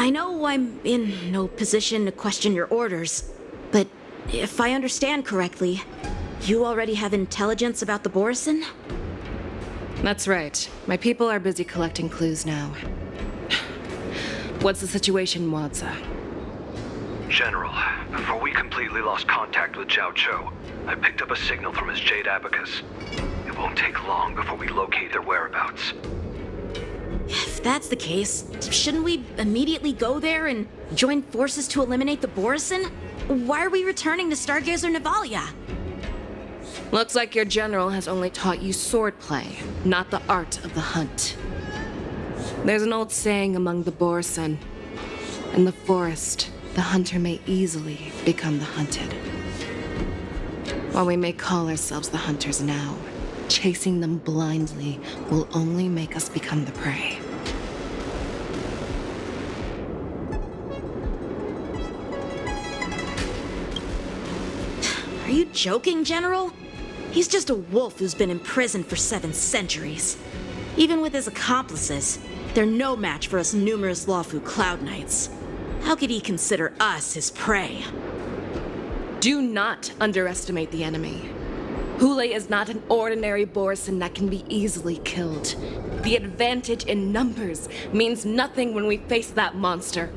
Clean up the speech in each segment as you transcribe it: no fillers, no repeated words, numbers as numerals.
I know I'm in no position to question your orders, but if I understand correctly, you already have intelligence about the Borison? That's right. My people are busy collecting clues now. What's the situation, Wadza? General, before we completely lost contact with Zhao Cho, I picked up a signal from his Jade Abacus. It won't take long before we locate their whereabouts. If that's the case, shouldn't we immediately go there and join forces to eliminate the Borison? Why are we returning to Stargazer Navalia? Looks like your general has only taught you swordplay, not the art of the hunt. There's an old saying among the Borison. In the forest, the hunter may easily become the hunted. While we may call ourselves the hunters now, chasing them blindly will only make us become the prey. Are you joking, General? He's just a wolf who's been imprisoned for 7 centuries. Even with his accomplices, they're no match for us numerous Lawfu Cloud Knights. How could he consider us his prey? Do not underestimate the enemy. Hule is not an ordinary Borison that can be easily killed. The advantage in numbers means nothing when we face that monster.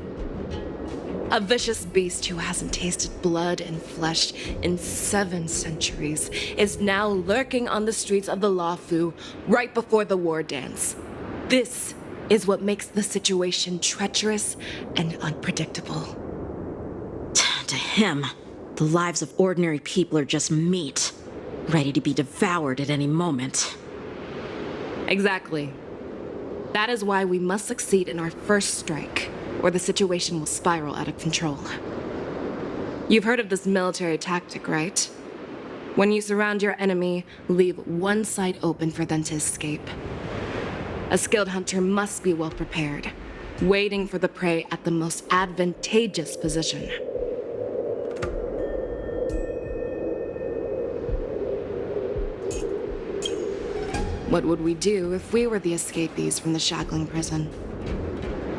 A vicious beast who hasn't tasted blood and flesh in 7 centuries is now lurking on the streets of the Lawfu right before the war dance. This is what makes the situation treacherous and unpredictable. To him, the lives of ordinary people are just meat, ready to be devoured at any moment. Exactly. That is why we must succeed in our first strike, or the situation will spiral out of control. You've heard of this military tactic, right? When you surround your enemy, leave one side open for them to escape. A skilled hunter must be well prepared, waiting for the prey at the most advantageous position. What would we do if we were the escapees from the shackling prison?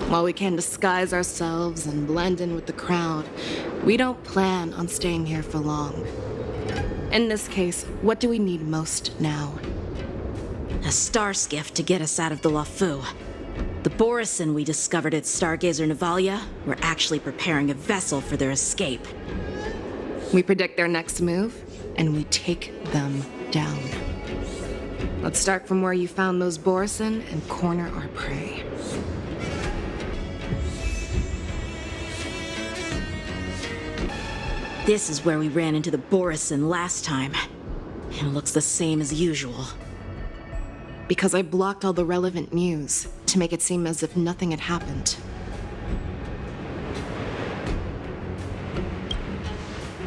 While we can disguise ourselves and blend in with the crowd, we don't plan on staying here for long. In this case, what do we need most now? A star skiff to get us out of the Lawfu. The Borison we discovered at Stargazer Navalia were actually preparing a vessel for their escape. We predict their next move, and we take them down. Let's start from where you found those Borison and corner our prey. This is where we ran into the Borison last time. It looks the same as usual. Because I blocked all the relevant news to make it seem as if nothing had happened.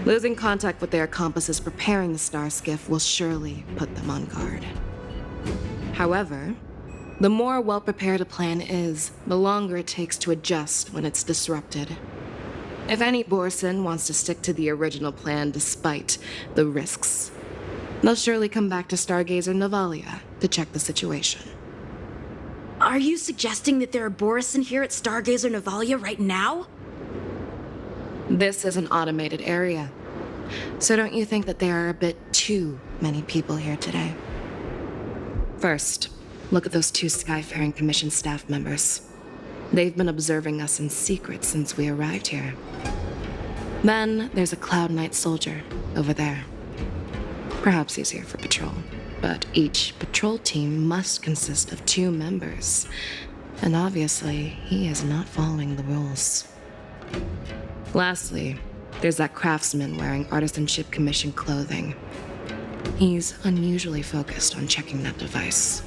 Losing contact with their accomplices preparing the star skiff will surely put them on guard. However, the more well-prepared a plan is, the longer it takes to adjust when it's disrupted. If any Borison wants to stick to the original plan despite the risks, they'll surely come back to Stargazer Navalia to check the situation. Are you suggesting that there are Borison here at Stargazer Navalia right now? This is an automated area. So don't you think that there are a bit too many people here today? First, look at those 2 Skyfaring Commission staff members. They've been observing us in secret since we arrived here. Then there's a Cloud Knight soldier over there. Perhaps he's here for patrol, but each patrol team must consist of 2 members. And obviously, he is not following the rules. Lastly, there's that craftsman wearing Artisanship Commission clothing. He's unusually focused on checking that device.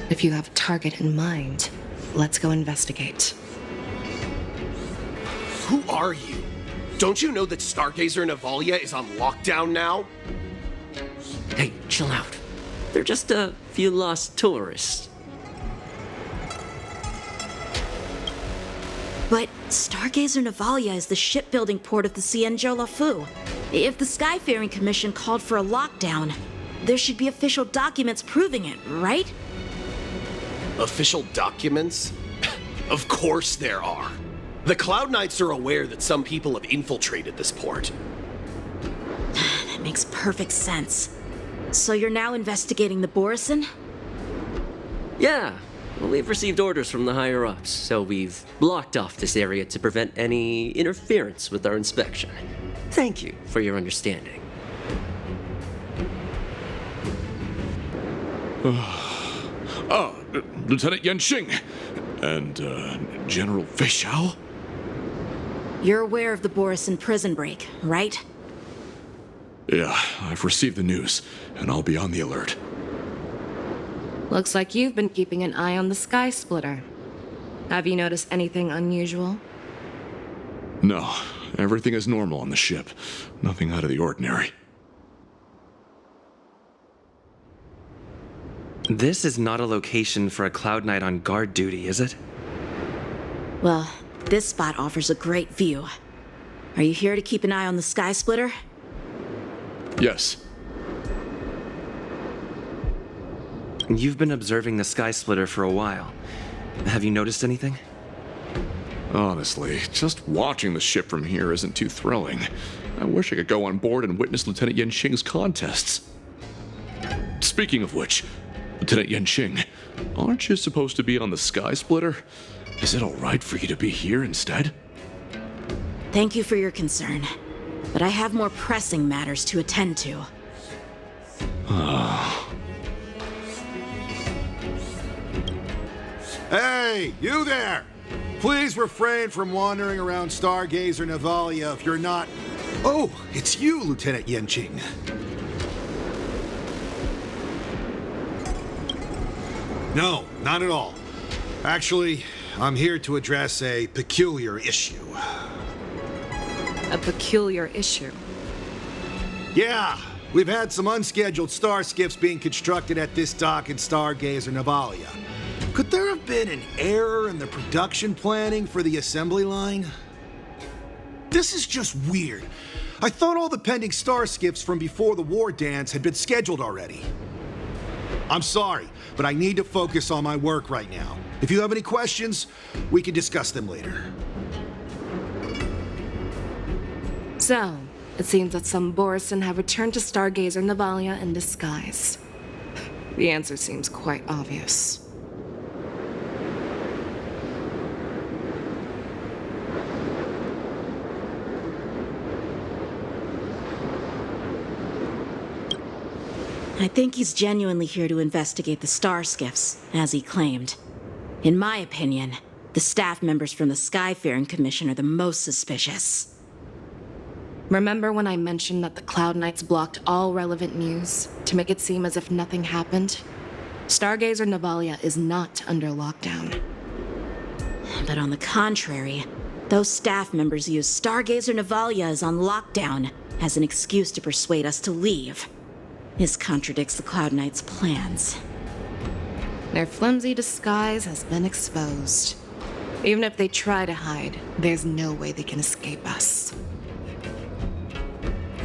If you have a target in mind, let's go investigate. Who are you? Don't you know that Stargazer Navalia is on lockdown now? Hey, chill out. They're just a few lost tourists. But Stargazer Navalia is the shipbuilding port of the Cienjo Lawfu. If the Skyfaring Commission called for a lockdown, there should be official documents proving it, right? Official documents? Of course there are. The Cloud Knights are aware that some people have infiltrated this port. That makes perfect sense. So you're now investigating the Borison? Yeah, well, we've received orders from the higher-ups, so we've blocked off this area to prevent any interference with our inspection. Thank you for your understanding. Lieutenant Yenxing and General Fei Xiao? You're aware of the Borison prison break, right? Yeah, I've received the news, and I'll be on the alert. Looks like you've been keeping an eye on the Sky Splitter. Have you noticed anything unusual? No, everything is normal on the ship. Nothing out of the ordinary. This is not a location for a Cloud Knight on guard duty, is it? Well, this spot offers a great view. Are you here to keep an eye on the Sky Splitter? Yes. You've been observing the Sky Splitter for a while. Have you noticed anything? Honestly, just watching the ship from here isn't too thrilling. I wish I could go on board and witness Lieutenant Yenxing's contests. Speaking of which, Lieutenant Yenxing, aren't you supposed to be on the Sky Splitter? Is it alright for you to be here instead? Thank you for your concern, but I have more pressing matters to attend to. Hey, you there! Please refrain from wandering around Stargazer Navalia if you're not... Oh, it's you, Lieutenant Yenxing. No, not at all. Actually, I'm here to address a peculiar issue. A peculiar issue. Yeah, we've had some unscheduled star skiffs being constructed at this dock in Stargazer Navalia. Could there have been an error in the production planning for the assembly line? This is just weird. I thought all the pending star skiffs from before the war dance had been scheduled already. I'm sorry, but I need to focus on my work right now. If you have any questions, we can discuss them later. So, it seems that some Borison have returned to Stargazer Navalia in disguise. The answer seems quite obvious. I think he's genuinely here to investigate the star skiffs, as he claimed. In my opinion, the staff members from the Skyfaring Commission are the most suspicious. Remember when I mentioned that the Cloud Knights blocked all relevant news to make it seem as if nothing happened? Stargazer Navalia is not under lockdown. But on the contrary, those staff members use Stargazer Navalia is on lockdown as an excuse to persuade us to leave. This contradicts the Cloud Knights' plans. Their flimsy disguise has been exposed. Even if they try to hide, there's no way they can escape us.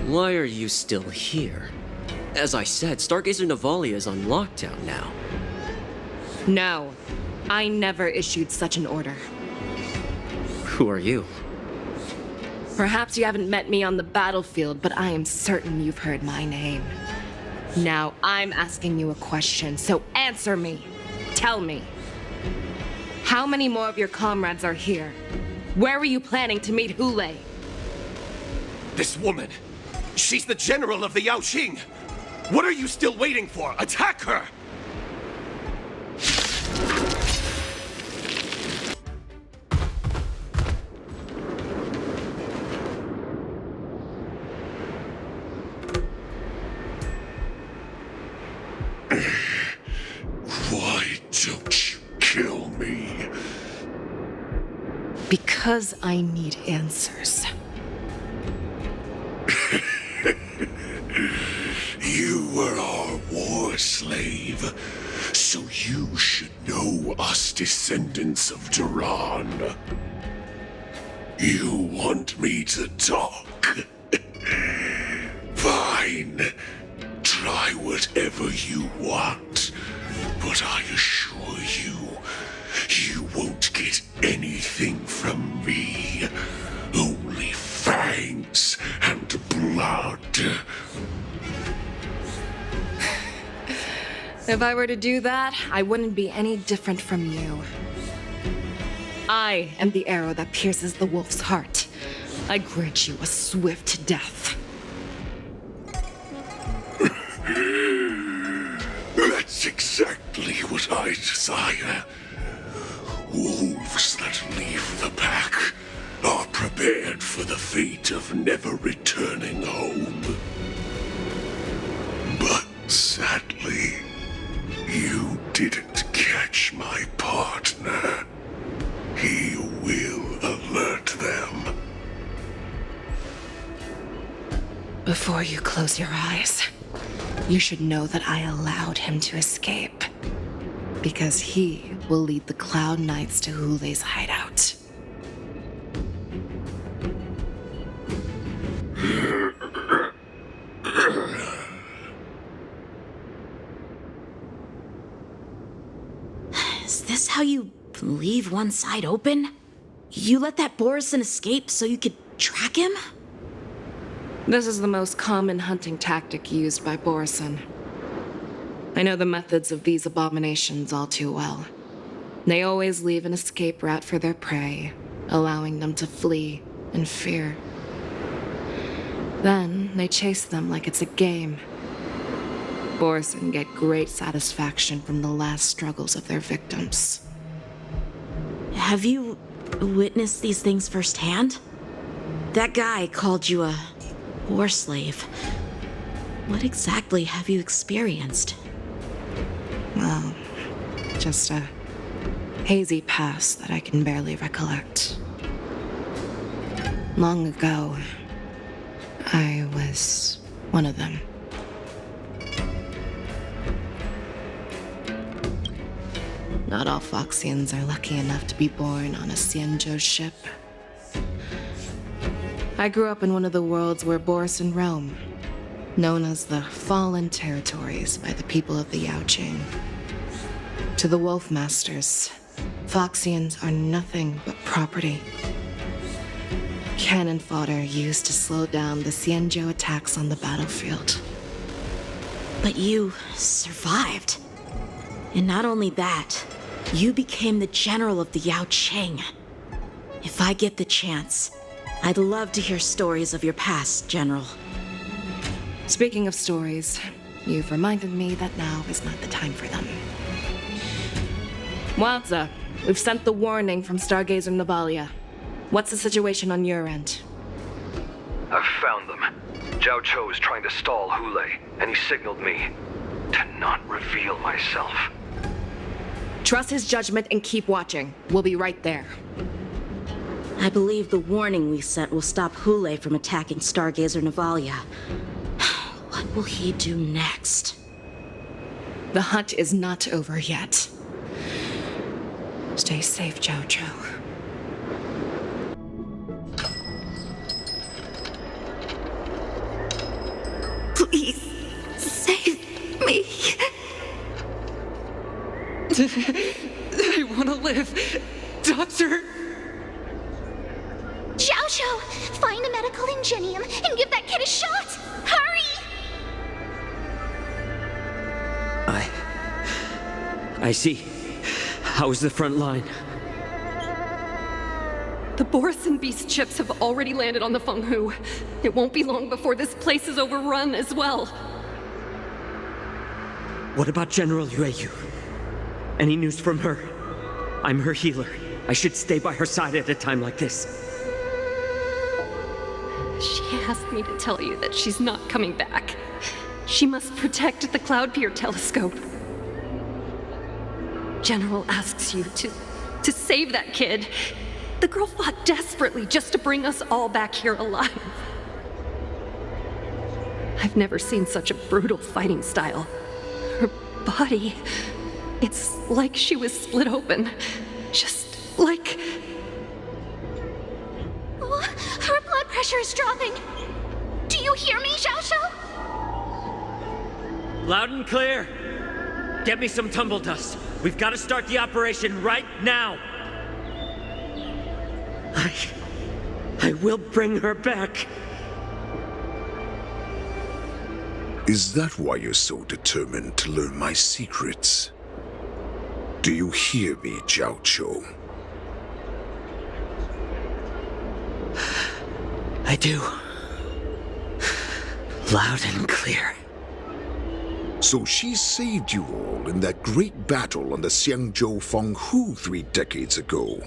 Why are you still here? As I said, Stargazer Navalia is on lockdown now. No, I never issued such an order. Who are you? Perhaps you haven't met me on the battlefield, but I am certain you've heard my name. Now I'm asking you a question, so answer me. Tell me. How many more of your comrades are here? Where were you planning to meet Hule? This woman, she's the general of the Yaoxing. What are you still waiting for? Attack her! Why don't you kill me? Because I need answers. You were our war slave, so you should know us descendants of Duran. You want me to talk? Fine. Try whatever you want, but I assure you, you won't get bones and blood. If I were to do that, I wouldn't be any different from you. I am the arrow that pierces the wolf's heart. I grant you a swift death. That's exactly what I desire. Wolves that leave the pack are prepared for the fate of never returning home. But sadly, you didn't catch my partner. He will alert them. Before you close your eyes, you should know that I allowed him to escape. Because he will lead the Cloud Knights to Hule's hideout. Is this how you leave one side open? You let that Borison escape so you could track him? This is the most common hunting tactic used by Borison. I know the methods of these abominations all too well. They always leave an escape route for their prey, allowing them to flee in fear. Then they chase them like it's a game. Borison get great satisfaction from the last struggles of their victims. Have you witnessed these things firsthand? That guy called you a war slave. What exactly have you experienced? Well, just a hazy past that I can barely recollect. Long ago, I was one of them. Not all Foxians are lucky enough to be born on a Xianzhou ship. I grew up in one of the worlds where Borison roam, known as the Fallen Territories by the people of the Yaoqing. To the Wolf Masters, Foxians are nothing but property. Cannon fodder used to slow down the Xianzhou attacks on the battlefield. But you survived. And not only that, you became the general of the Yaoqing. If I get the chance, I'd love to hear stories of your past, General. Speaking of stories, you've reminded me that now is not the time for them. Wadza, we've sent the warning from Stargazer Navalia. What's the situation on your end? I've found them. Zhao Cho is trying to stall Hule, and he signaled me to not reveal myself. Trust his judgment and keep watching. We'll be right there. I believe the warning we sent will stop Hule from attacking Stargazer Navalia. What will he do next? The hunt is not over yet. Stay safe, Zhao Cho. Please, save me. I want to live. Doctor! Zhao Cho, find a medical ingenium and give that kid a shot! Hurry! I see. How's the front line? The Borison Beast chips have already landed on the Fenghu. It won't be long before this place is overrun as well. What about General Yueyu? Any news from her? I'm her healer. I should stay by her side at a time like this. She asked me to tell you that she's not coming back. She must protect the Cloudpeer telescope. General asks you to save that kid. The girl fought desperately just to bring us all back here alive. I've never seen such a brutal fighting style. Her body, it's like she was split open. Just like... Oh, her blood pressure is dropping. Do you hear me, Zhao Cho? Loud and clear. Get me some tumble dust. We've got to start the operation right now. I will bring her back. Is that why you're so determined to learn my secrets? Do you hear me, Jiao Cho? I do. Loud and clear. So she saved you all in that great battle on the Xiangzhou Fenghu 3 decades ago.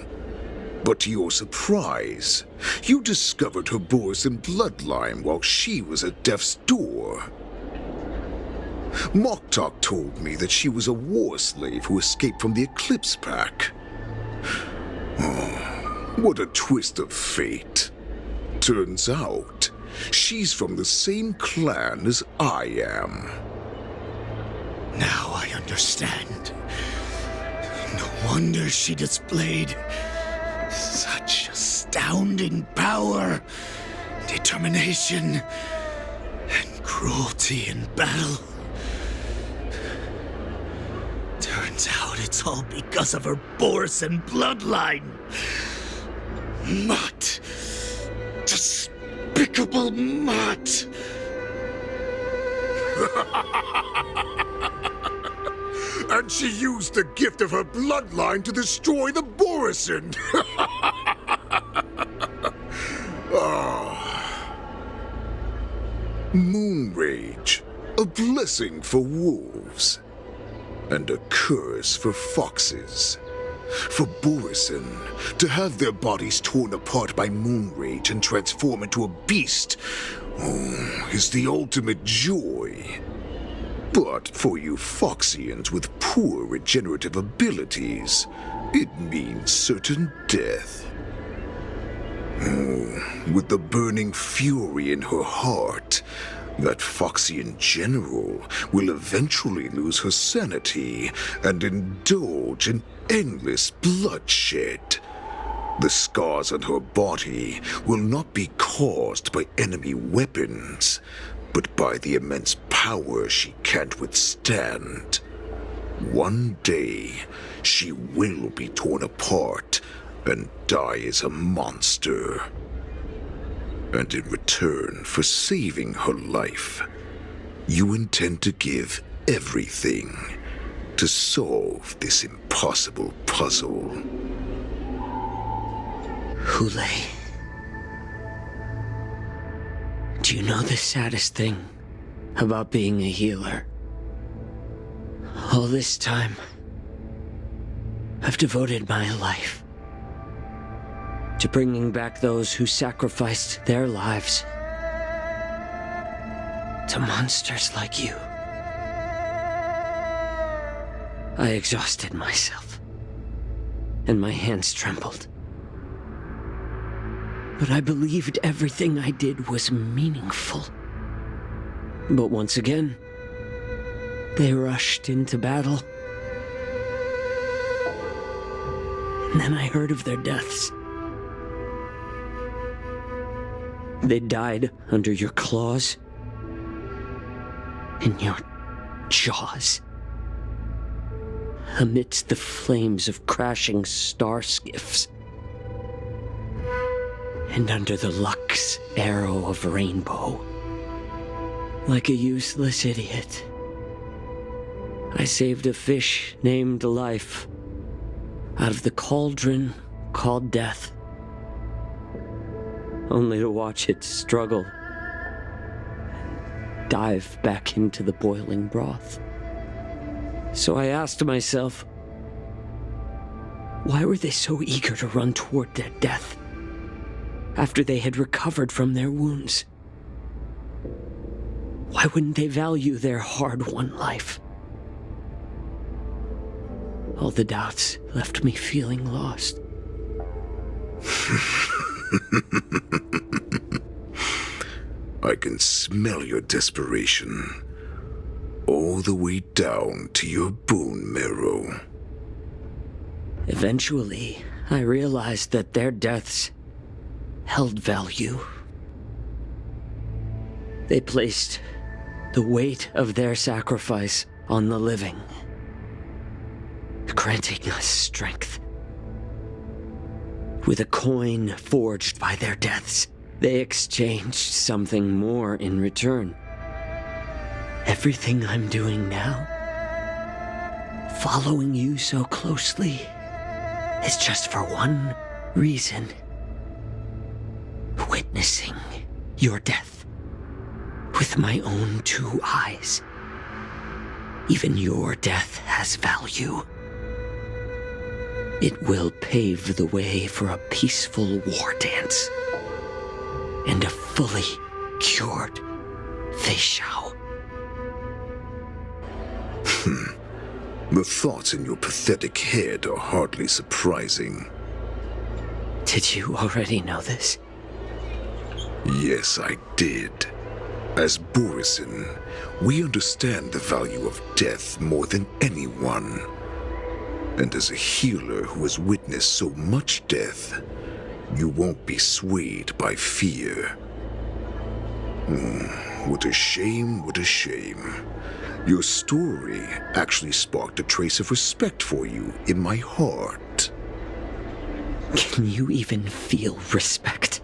But to your surprise, you discovered her Borisin bloodline while she was at death's door. Moktok told me that she was a war slave who escaped from the Eclipse Pack. Oh, what a twist of fate. Turns out, she's from the same clan as I am. Now I understand. No wonder she displayed such astounding power, determination, and cruelty in battle. Turns out it's all because of her Borisin bloodline. Mutt. Despicable mutt. And she used the gift of her bloodline to destroy the Borisin. Moon Rage, a blessing for wolves, and a curse for foxes. For Borisin, to have their bodies torn apart by Moon Rage and transform into a beast, is the ultimate joy. But for you Foxians with poor regenerative abilities, it means certain death. With the burning fury in her heart, that Foxian general will eventually lose her sanity and indulge in endless bloodshed. The scars on her body will not be caused by enemy weapons, but by the immense power she can't withstand. One day, she will be torn apart and die as a monster. And in return for saving her life, you intend to give everything to solve this impossible puzzle. Hule, do you know the saddest thing about being a healer? All this time, I've devoted my life to bringing back those who sacrificed their lives to monsters like you. I exhausted myself, and my hands trembled. But I believed everything I did was meaningful. But once again, they rushed into battle. And then I heard of their deaths. They died under your claws, in your jaws, amidst the flames of crashing star skiffs, and under the Lux arrow of rainbow. Like a useless idiot, I saved a fish named Life out of the cauldron called Death, only to watch it struggle and dive back into the boiling broth. So I asked myself, why were they so eager to run toward their death after they had recovered from their wounds? Why wouldn't they value their hard-won life? All the doubts left me feeling lost. I can smell your desperation, all the way down to your bone marrow. Eventually, I realized that their deaths held value. They placed the weight of their sacrifice on the living, granting us strength. With a coin forged by their deaths, they exchanged something more in return. Everything I'm doing now, following you so closely, is just for one reason. Witnessing your death with my own 2 eyes. Even your death has value. It will pave the way for a peaceful war dance and a fully cured Fei Shao. The thoughts in your pathetic head are hardly surprising. Did you already know this? Yes, I did. As Borisin, we understand the value of death more than anyone. And as a healer who has witnessed so much death, you won't be swayed by fear. What a shame, what a shame. Your story actually sparked a trace of respect for you in my heart. Can you even feel respect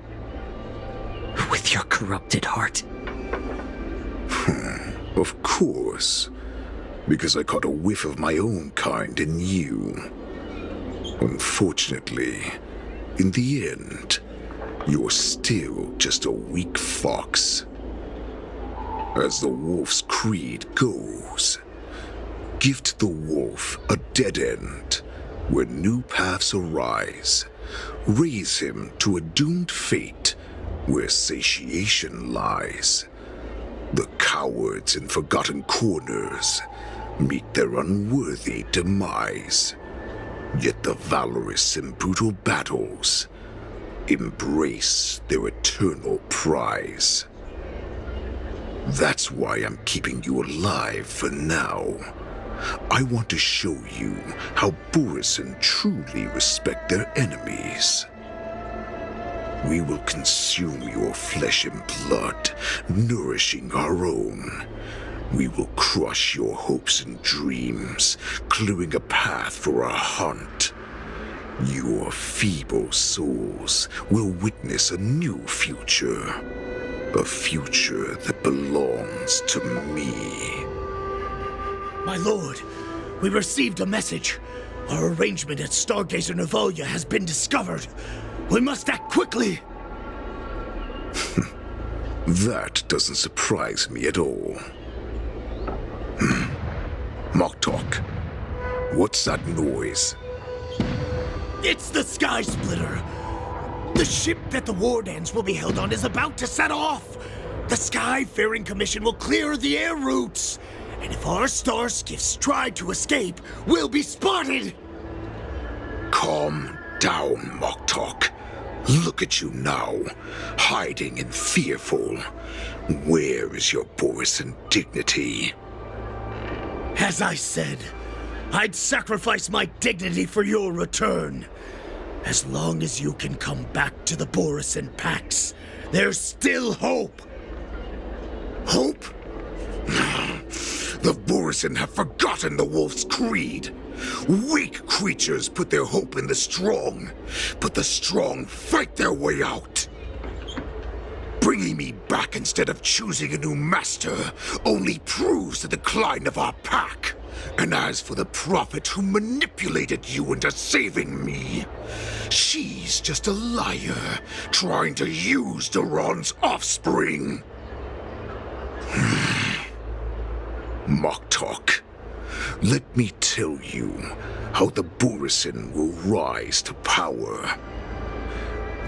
with your corrupted heart? Of course, because I caught a whiff of my own kind in you. Unfortunately, in the end, you're still just a weak fox. As the wolf's creed goes, gift the wolf a dead end where new paths arise. Raise him to a doomed fate where satiation lies. The cowards in forgotten corners meet their unworthy demise. Yet the valorous in brutal battles embrace their eternal prize. That's why I'm keeping you alive for now. I want to show you how Borisin truly respect their enemies. We will consume your flesh and blood, nourishing our own. We will crush your hopes and dreams, clearing a path for our hunt. Your feeble souls will witness a new future. A future that belongs to me. My lord, we received a message. Our arrangement at Stargazer Navalia has been discovered. We must act quickly. That doesn't surprise me at all. Moktok, what's that noise? It's the Sky Splitter. The ship that the war dance will be held on is about to set off. The Skyfaring Commission will clear the air routes. And if our star skiffs try to escape, we'll be spotted. Calm down, Moktok. Look at you now, hiding and fearful. Where is your Borisin dignity? As I said, I'd sacrifice my dignity for your return. As long as you can come back to the Borisin Pax, there's still hope. Hope? The Borisin have forgotten the wolf's creed. Weak creatures put their hope in the strong, but the strong fight their way out. Bringing me back instead of choosing a new master only proves the decline of our pack. And as for the prophet who manipulated you into saving me, she's just a liar trying to use Duran's offspring. Moktok, let me tell you how the Borisin will rise to power.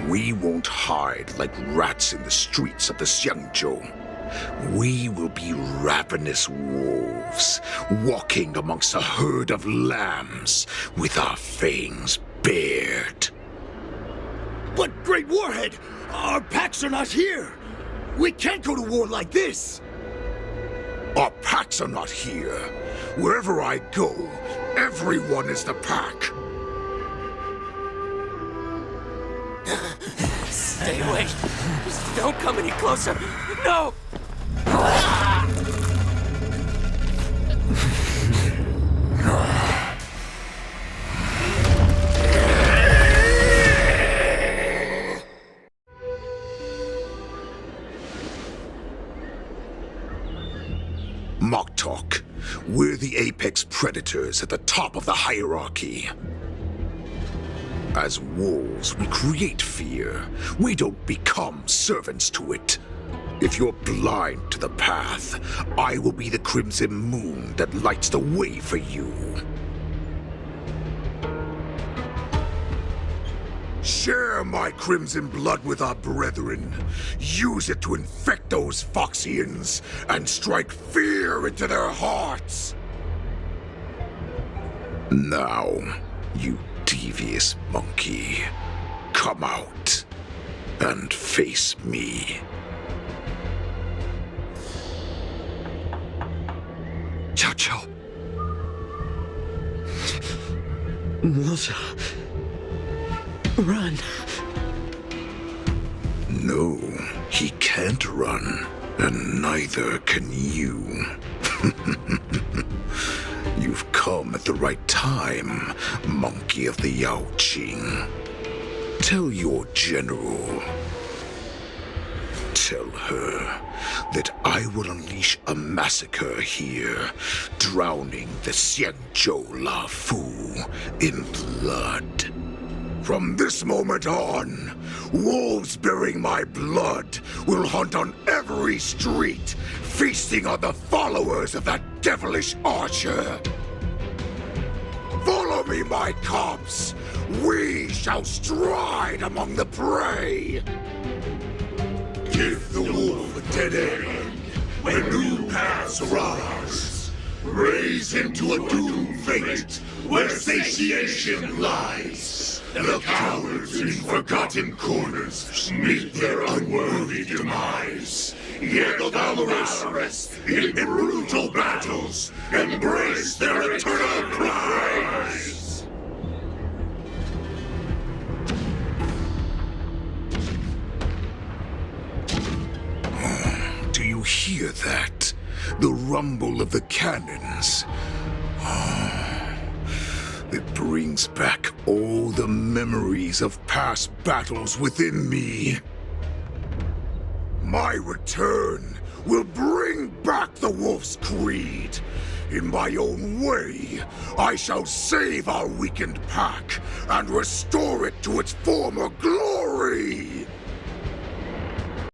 We won't hide like rats in the streets of the Xiangzhou. We will be ravenous wolves, walking amongst a herd of lambs with our fangs bared. But, Great Warhead, our packs are not here. We can't go to war like this. Our packs are not here. Wherever I go, everyone is the pack. Stay away. Just don't come any closer. No! Moktok, we're the apex predators at the top of the hierarchy. As wolves, we create fear. We don't become servants to it. If you're blind to the path, I will be the crimson moon that lights the way for you. Share my crimson blood with our brethren. Use it to infect those Foxians and strike fear into their hearts. Now, you devious monkey, come out and face me. Chow Chow. Moza. Run. No, he can't run, and neither can you. You've come at the right time, monkey of the Yaoqing. Tell your general. Tell her that I will unleash a massacre here, drowning the Xiangzhou La Fu in blood. From this moment on, wolves bearing my blood will hunt on every street, feasting on the followers of that devilish archer. Follow me, my cubs. We shall stride among the prey. Give the wolf a dead end when new paths arise. Raise him to a doomed fate where satiation lies. The cowards in forgotten corners meet their unworthy demise. Yet the valorous in brutal battles embrace their eternal prize. Do you hear that? The rumble of the cannons. It brings back all the memories of past battles within me. My return will bring back the Wolf's Creed. In my own way, I shall save our weakened pack and restore it to its former glory.